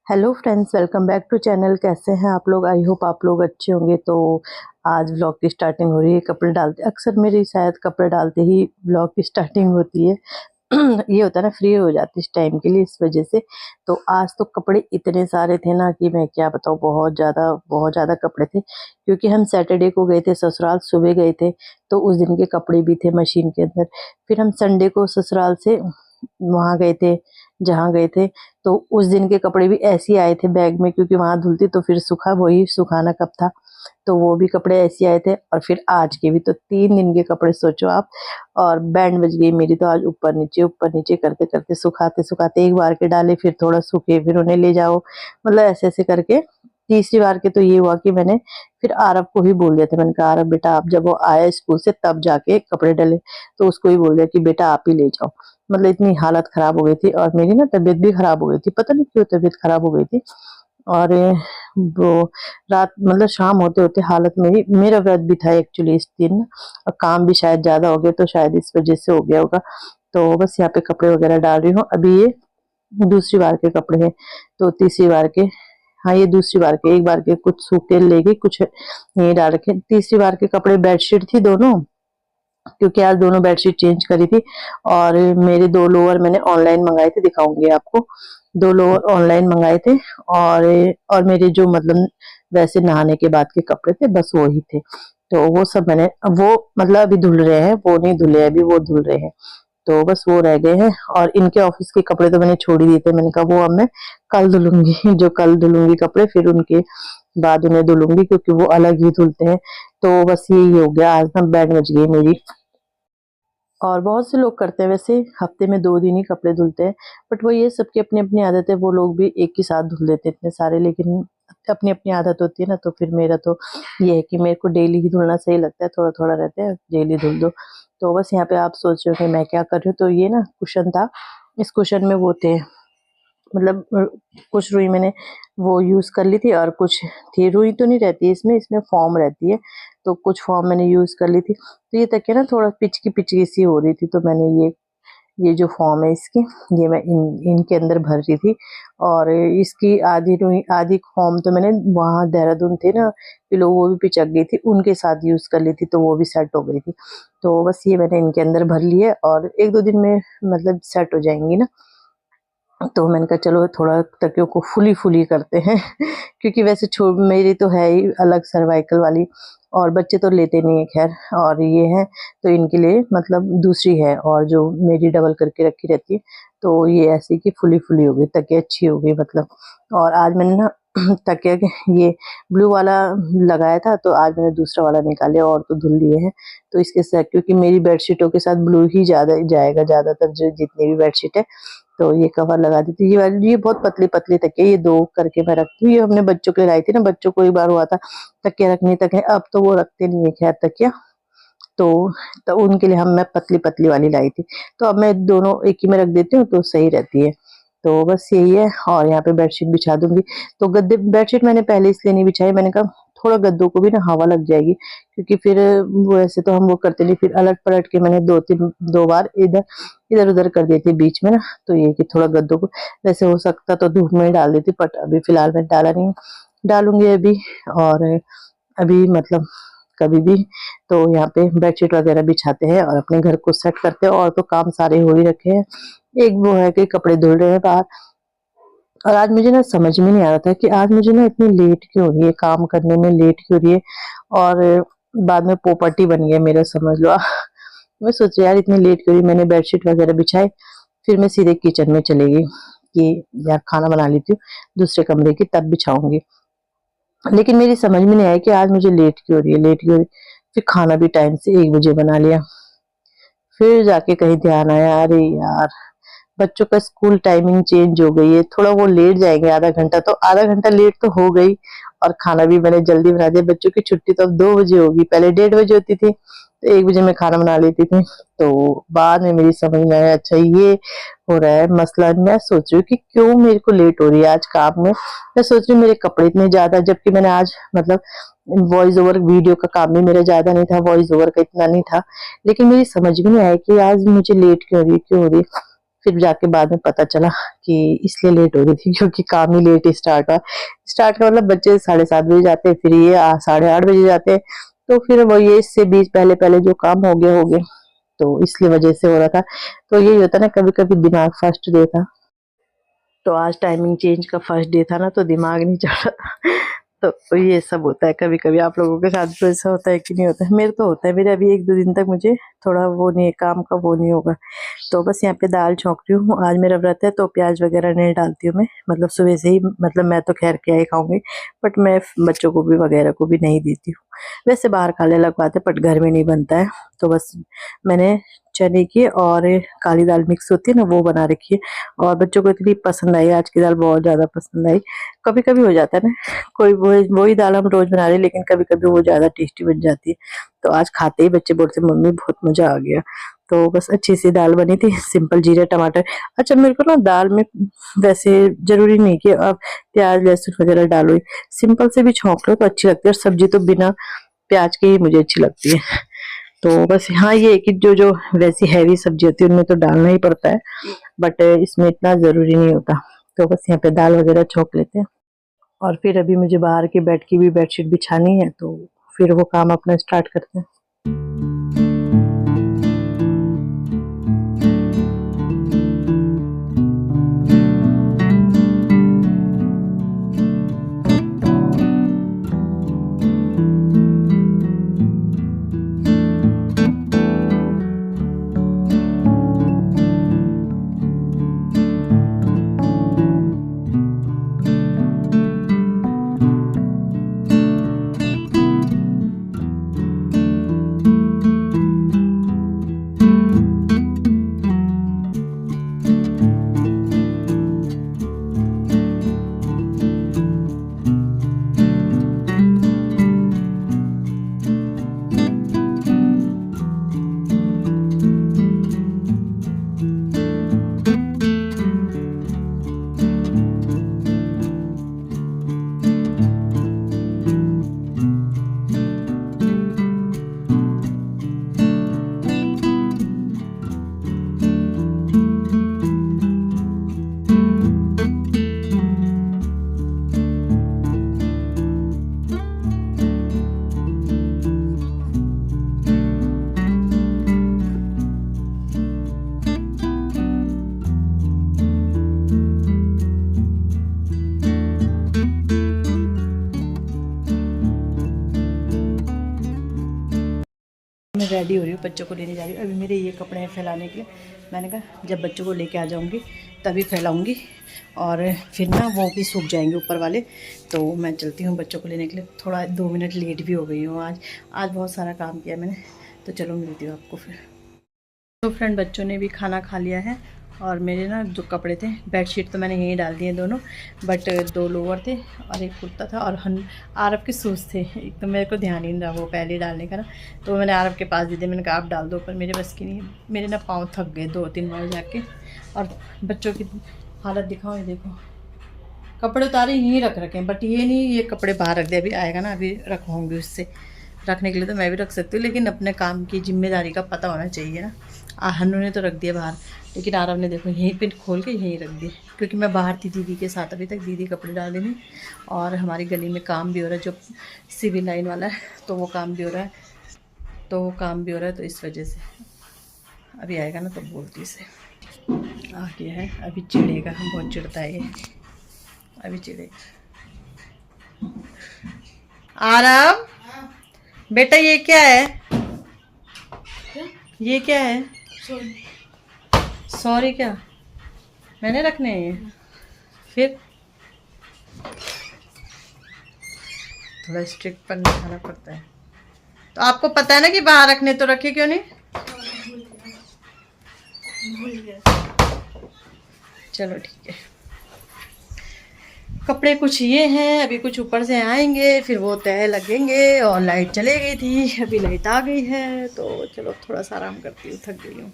Hello friends, welcome back to channel. कैसे हैं आप लोग? आई होप आप लोग अच्छे होंगे। तो आज व्लॉग की स्टार्टिंग हो रही है। कपड़े डालते अक्सर मेरी शायद कपड़े डालते ही व्लॉग की स्टार्टिंग होती है। ये होता है ना, फ्री हो जाती इस टाइम के लिए, इस वजह से। तो आज तो कपड़े इतने सारे थे ना कि मैं क्या बताऊँ, बहुत ज़्यादा कपड़े थे। क्योंकि हम सैटरडे को गए थे ससुराल, सुबह गए थे, तो उस दिन के कपड़े भी थे मशीन के अंदर। फिर हम संडे को ससुराल से वहाँ गए थे, जहाँ गए थे। तो उस दिन के कपड़े भी ऐसे ही आए थे बैग में, क्योंकि वहाँ धुलती तो फिर सूखा, वही सुखाना कब था। तो वो भी कपड़े ऐसे आए थे, और फिर आज के भी। तो 3 दिन के कपड़े सोचो आप। और बैंड बज गई मेरी तो आज, ऊपर नीचे करते करते, सुखाते सुखाते, एक बार के डाले, फिर थोड़ा सूखे, फिर उन्हें ले जाओ, मतलब ऐसे ऐसे करके। तीसरी बार के तो ये हुआ कि मैंने फिर आरव को ही बोल दिया था। मैंने कहा, आरव बेटा, आप जब वो आया स्कूल से तब जाके कपड़े डले, तो उसको ही बोल दिया कि बेटा आप ही ले जाओ। मतलब इतनी हालत खराब हो गई थी, और मेरी ना तबीयत भी खराब हो गई थी। पता नहीं क्यों तबीयत खराब हो गई थी। और वो रात, मतलब शाम होते होते हालत मेरी, मेरा व्रत भी था एक्चुअली इस दिन ना, और काम भी शायद ज्यादा हो गया, तो शायद इस वजह से हो गया होगा। तो बस यहाँ पे कपड़े वगैरह डाल रही हूँ। अभी ये दूसरी बार के कपड़े हैं, तो तीसरी बार के, हाँ ये दूसरी बार के, एक बार के कुछ सूखे ले गई, कुछ नहीं डाल रखे। तीसरी बार के कपड़े बेडशीट थी दोनों, क्योंकि आज दोनों बेडशीट चेंज करी थी। और मेरे 2 लोअर मैंने ऑनलाइन मंगाए थे, दिखाऊंगी आपको। 2 लोअर ऑनलाइन मंगाए थे। और मेरे जो, मतलब वैसे नहाने के बाद के कपड़े थे, बस वो ही थे। तो वो सब मैंने, वो मतलब अभी धुल रहे हैं, वो नहीं धुले अभी, वो धुल रहे हैं। तो बस वो रह गए हैं। और इनके ऑफिस के कपड़े तो मैंने छोड़ ही दिए थे। मैंने कहा वो अब मैं कल धुलूंगी। जो कल धुलूंगी कपड़े, फिर उनके बाद उन्हें धुलूंगी, क्योंकि वो अलग ही धुलते हैं। तो बस यही हो गया। आज ना बैंड बज गई मेरी। और बहुत से लोग करते हैं वैसे, हफ्ते में 2 दिन ही कपड़े धुलते हैं। बट वो, ये सबकी अपनी अपनी आदत है, वो लोग भी एक ही साथ धुल देते हैं इतने सारे। लेकिन अपनी अपनी आदत होती है ना, तो फिर मेरा तो ये है कि मेरे को डेली ही धुलना सही लगता है। थोड़ा थोड़ा रहता है, डेली धुल दो। तो बस यहाँ पे आप सोच रहे हो कि मैं क्या कर रही हूँ। तो ये ना कुशन था, इस कुशन में वो थे, मतलब कुछ रुई मैंने वो यूज़ कर ली थी, और कुछ थी, रुई तो नहीं रहती है इसमें, इसमें फ़ॉर्म रहती है। तो कुछ फ़ॉर्म मैंने यूज़ कर ली थी। तो ये तकिया ना थोड़ा पिचकी पिचकी सी हो रही थी, तो मैंने ये जो फ़ॉर्म है इसकी, ये मैं इनके अंदर भर रही थी। और इसकी आधी रुई, आधी फ़ॉर्म तो मैंने वहाँ देहरादून थे ना पिलो, वो भी पिचक गई थी, उनके साथ यूज़ कर ली थी, तो वो भी सेट हो गई थी। तो बस ये मैंने इनके अंदर भर ली है, और 1-2 दिन में मतलब सेट हो जाएँगी ना। तो मैंने कहा चलो थोड़ा तकियों को फुली-फुली करते हैं। क्योंकि वैसे छो मेरी तो है ही अलग सर्वाइकल वाली, और बच्चे तो लेते नहीं है खैर। और ये है, तो इनके लिए मतलब दूसरी है, और जो मेरी डबल करके रखी रहती है। तो ये ऐसी कि फुली-फुली हो गई, तकिया अच्छी हो गई मतलब। और आज मैंने ना तकिया के, ये ब्लू वाला लगाया था, तो आज मैंने दूसरा वाला निकाल लिया, और तो धुल लिए हैं। तो इसके साथ, क्योंकि मेरी बेडशीटों के साथ ब्लू ही ज़्यादा जाएगा, ज़्यादातर जो जितनी भी बेडशीट है। तो ये कवर लगा दी थी। ये वाली, ये बहुत पतली-पतली तकिया, ये 2 करके मैं रखती हूँ। ये हमने बच्चों के लिए लाई थी ना, बच्चों को एक बार हुआ था तकिया रखनी तकिया, अब तो वो रखते नहीं है खैर तकिया। तो उनके लिए हम मैं पतली-पतली वाली लाई थी। तो अब मैं दोनों एक ही में रख देती हूँ, तो सही रहती है। तो बस यही है। और यहाँ पे बेडशीट बिछा दूँगी। तो गद्दे, बेडशीट मैंने पहले इसलिए नहीं बिछाई, मैंने कहा थोड़ा गद्दों को भी ना हवा लग जाएगी, क्योंकि फिर वो ऐसे तो हम वो करते नहीं, फिर अलट-पलट के मैंने 2 बार इधर-उधर कर दी थी बीच में ना। तो ये कि थोड़ा गद्दों को, वैसे हो सकता तो धूप में ही डाल देती, बट अभी फिलहाल मैं डाला नहीं हूँ, डालूँगी अभी। और अभी मतलब कभी भी। तो यहाँ पे बेडशीट वगैरह बिछाते हैं, और अपने घर को सेट करते हैं, और तो काम सारे हो ही रखे हैं। एक वो है कि कपड़े धुल रहे हैं बाहर। और आज मुझे ना समझ में नहीं आ रहा था कि आज मुझे ना इतनी लेट क्यों हो रही है, काम करने में लेट क्यों हो रही है। और बाद में पोपट ही बन गया मेरा, समझ लो। मैं सोच रही यार इतनी लेट क्यों हुई। मैंने बेडशीट वगैरह बिछाई, फिर मैं सीधे किचन में चली गई कि यार खाना बना लेती हूँ दूसरे कमरे की, तब बिछाऊंगी। लेकिन मेरी समझ में नहीं आया कि आज मुझे लेट क्यों हो रही है, लेट क्यों हो रही है। फिर खाना भी टाइम से 1 बजे बना लिया। फिर जाके कहीं ध्यान आया, अरे यार बच्चों का स्कूल टाइमिंग चेंज हो गई है, थोड़ा वो लेट जाएंगे आधा घंटा, तो आधा घंटा लेट तो हो गई। और खाना भी मैंने जल्दी बना दिया। बच्चों की छुट्टी तो अब 2 बजे होगी, पहले 1:30 बजे होती थी, तो 1 बजे मैं खाना बना लेती थी। तो बाद में मेरी समझ में आया, अच्छा ये हो रहा है मसला। मैं सोच रही हूँ कि क्यों मेरे को लेट हो रही है आज काम में। मैं सोच रही हूँ मेरे कपड़े इतने ज्यादा, जबकि मैंने आज मतलब वॉइस ओवर वीडियो का काम भी मेरा ज्यादा नहीं था, वॉइस ओवर का इतना नहीं था। लेकिन मेरी समझ में नहीं आया कि आज मुझे लेट क्यों हो रही है, क्यों हो रही है। फिर जाके बाद में पता चला कि इसलिए लेट हो रही थी क्योंकि काम ही लेट स्टार्ट हुआ। स्टार्ट का मतलब बच्चे 7:30 बजे जाते हैं, फिर ये 8:30 बजे जाते हैं, तो फिर वो ये इससे बीच पहले पहले जो काम हो गया हो गया, तो इसलिए वजह से हो रहा था। तो यही होता ना, कभी कभी दिमाग फर्स्ट डे था, तो आज टाइमिंग चेंज का फर्स्ट डे था ना, तो दिमाग नहीं चल रहा था। तो ये सब होता है कभी कभी। आप लोगों के साथ भी ऐसा होता है कि नहीं होता है? मेरे तो होता है। मेरे अभी 1-2 दिन तक मुझे थोड़ा वो नहीं है, काम का वो नहीं होगा। तो बस यहाँ पे दाल छौंक रही हूँ। आज मेरा व्रत है तो प्याज वगैरह नहीं डालती हूँ मैं, मतलब सुबह से ही, मतलब मैं तो खैर क्या ही खाऊंगी, बट मैं बच्चों को भी वगैरह को भी नहीं देती हूँ। वैसे बाहर खाने लगवाते बट घर में नहीं बनता है। तो बस मैंने चने की और काली दाल मिक्स होती है ना, वो बना रखी है, और बच्चों को इतनी पसंद आई, आज की दाल बहुत ज़्यादा पसंद आई। कभी कभी हो जाता है ना, कोई वही दाल हम रोज बना रहे हैं, लेकिन कभी कभी वो ज़्यादा टेस्टी बन जाती है। तो आज खाते ही बच्चे बोलते मम्मी बहुत मज़ा आ गया। तो बस अच्छी सी दाल बनी थी, सिंपल जीरा टमाटर। अच्छा, मेरे को ना दाल में वैसे जरूरी नहीं कि आप प्याज लहसुन वगैरह डालो, सिंपल से भी छौंक लो तो अच्छी लगती है, और सब्जी तो बिना प्याज के ही मुझे अच्छी लगती है। तो बस हाँ, ये है कि जो जो वैसी हैवी सब्जी होती है उनमें तो डालना ही पड़ता है, बट इसमें इतना जरूरी नहीं होता। तो बस यहाँ पे दाल वगैरह छौंक लेते हैं, और फिर अभी मुझे बाहर के बेड की भी बेडशीट बिछानी है, तो फिर वो काम अपना स्टार्ट करते हैं। मैं रेडी हो रही हूँ, बच्चों को लेने जा रही हूँ। अभी मेरे ये कपड़े हैं फैलाने के लिए, मैंने कहा जब बच्चों को लेके आ जाऊँगी तभी फैलाऊँगी, और फिर ना वो भी सूख जाएंगे ऊपर वाले। तो मैं चलती हूँ बच्चों को लेने के लिए। थोड़ा 2 मिनट लेट भी हो गई हूँ आज बहुत सारा काम किया मैंने। तो चलो मिलती हूँ आपको फिर। तो फ्रेंड, बच्चों ने भी खाना खा लिया है, और मेरे ना जो कपड़े थे, बेडशीट तो मैंने यहीं डाल दिए दोनों, बट 2 लोअर थे और एक कुर्ता था, और आरब के शूज़ थे। एक तो मेरे को ध्यान ही नहीं रहा वो पहले डालने का ना, तो मैंने आरब के पास दे दिए। मैंने कहा आप डाल दो, पर मेरे बस की नहीं, मेरे ना पाँव थक गए 2-3 बार जाके। और बच्चों की हालत दिखाओ, ये देखो, कपड़े उतारे यहीं रख रखे हैं, बट ये नहीं ये कपड़े बाहर रख दे, अभी आएगा ना अभी रखवाऊँगी उससे। रखने के लिए तो मैं भी रख सकती हूँ, लेकिन अपने काम की जिम्मेदारी का पता होना चाहिए ना। हन्नू ने तो रख दिया बाहर, लेकिन आरव ने देखो यहीं पे खोल के यहीं रख दिए, क्योंकि मैं बाहर थी दीदी के साथ अभी तक, दीदी कपड़े डाल देनी, और हमारी गली में काम भी हो रहा है जो सिविल लाइन वाला है, तो वो काम भी हो रहा है, तो इस वजह से अभी आएगा ना तो बोलती इसे। आ गया है, अभी चिढ़ेगा, हम बहुत चिढ़ता है ये, अभी चिढ़ेगा। आरव बेटा, ये क्या है? ये क्या है? सॉरी क्या? मैंने रखने हैं ये? फिर थोड़ा स्ट्रिक्ट पर निकालना पड़ता है। तो आपको पता है ना कि बाहर रखने, तो रखे क्यों नहीं? चलो ठीक है। कपड़े कुछ ये हैं, अभी कुछ ऊपर से आएंगे, फिर वो तय लगेंगे, और लाइट चले गई थी, अभी लाइट आ गई है, तो चलो थोड़ा सा आराम करती हूँ, थक गई हूँ।